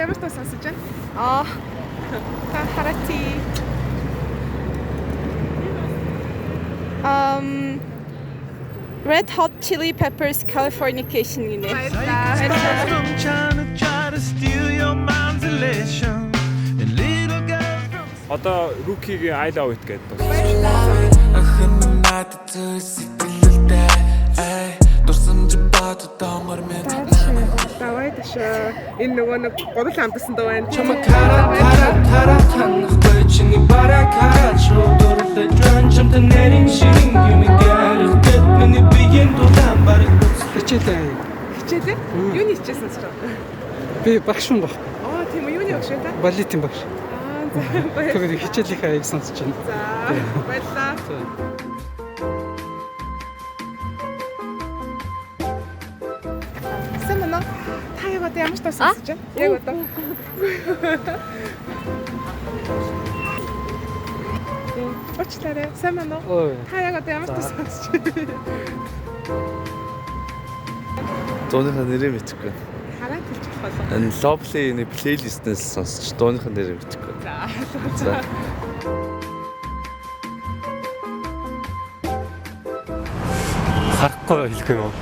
ямар тоо сонсож байна? Харати. Red Hot Chili Peppers Californication гинэ. Одоо Rookie-гийн I Love It гэдэг. Давай дэш. Энэ нөгөө нэг гурал амтсан дөө байна. Хичээлээ? Юуны хичээсэн ч юм. Би багш юм баг. Тийм үү, юуны багш вэ та? Балетын багш. Тэгээд хичээлийнхээ аяг сонсож байна. За, баярлалаа. Сэмэнэ. Та яг одоо ямар ч тоо сонсож байна? Яг одоо. Очлаарай. Сэмэнэ. Та яг одоо ямар ч тоо сонсож байна? Дууныхаа нэрээ мэдэхгүй. Хараад хэлчих болов. Энэ Lovely-ийн плейлистнээс сонсч дууныхаа нэрээ мэдэхгүй. За. Харахгүй хэлэх юм уу?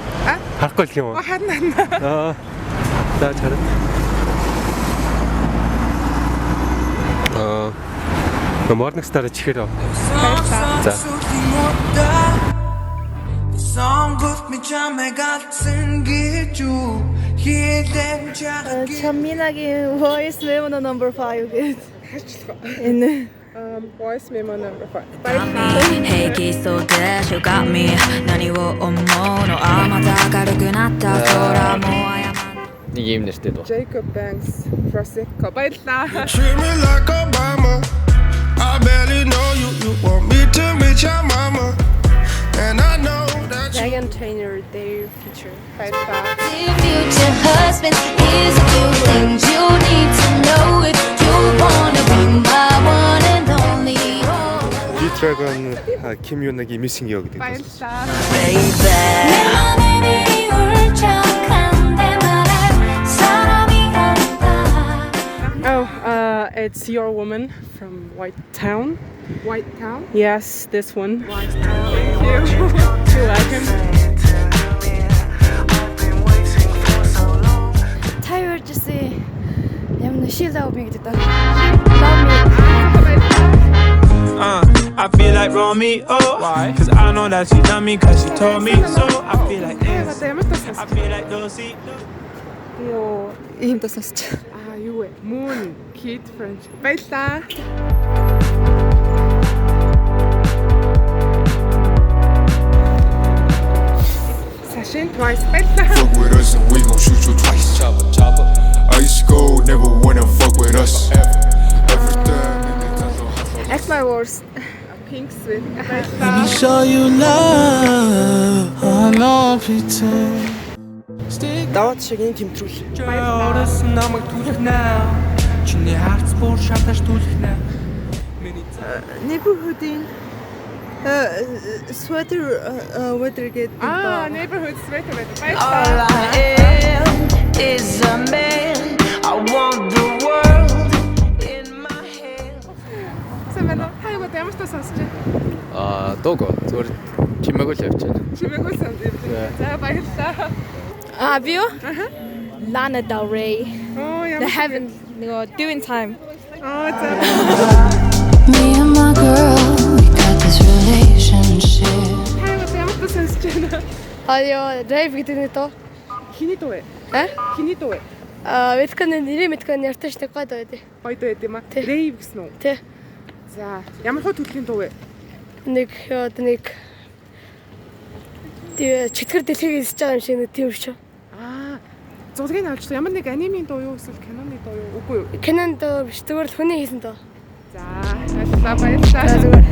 Харахгүй хэлэх юм уу? Харна. За чараа. Morning Star чихэр. За. Чаминагийн Voice Memo number 5 гэдэг. Энэ Voice Memo number 5. Hey, so dash, you got me. 何を思うのあまた明るくなった空も謝る。Нэг юм нэртэй дуу. Jacob Banks Prosecco. Баярлалаа. Treat me like Obama. I barely know you. You want me to meet your mama. And I know that you Meghan Trainor their feature. Баярлалаа. Future husband is a few things you need to know if you wanna be my one and only. G-Dragon Kim Yoon-гийн Missing You гэдэг. Баярлалаа. It's Your Woman from White Town. White Town. Yes, this one. White Town. Thank you. You're welcome. Tyler just ямар нэг шил лав би гэдэг даа. I feel like Romeo. Why? Cause I know that she done me cause she told me so. I feel like this. I feel like Dosey. Йоо, Ийм тас сонсч. юу вэ? Moon Kid French. Баярлалаа. Sashin Twice. Баярлалаа. fuck with us and we gon' shoot you twice. Chopper, chopper. Ice cold, never wanna fuck with us. Everything. Act My Worst. Pink Sweet. Баярлалаа. Show you love. I know pretend. Даваад шиг энэ тэмдрүүл. Орос намайг түлэх наа. Чиний харц бүр шатаж түлэх наа. Neighborhood-ийн sweater weather гэдэг. Neighborhood Sweater байдаг. All Баярлалаа. I am is a man. I want the world in my hand. Сэмэнэ. Та яг одоо ямар ч тоо сонсож байна? Дууг зүгээр чимээгөө л явж байна. Чимээгөө сонсож байна. За баярлалаа. Би юу? Lana Del Rey. Ямар The Heaven нөгөө Doing Time. за. Me and my girl, we got this relationship. Та яг одоо ямар ч тоо сонсож байна? Ёо, Rave гэдэг нэг дуу. Хиний дуу вэ? Хиний дуу вэ? Мэдхэн нэрээ мэдхэн ярьтаж нэг гой дуу дээ. Гоё дуу байд юм аа. Rave гэсэн үү? Тэ. За, ямар хөө төрлийн дуу вэ? Нэг читгэр дэлхийг эсэж байгаа юм шиг нэг тийм шүү. Зургийг авч ямар нэг анимын дуу юу эсвэл киноны дуу юу? Үгүй юу? Кинонд дуу биш, зүгээр л хүний хийсэн дуу. За, баярлалаа. За зүгээр.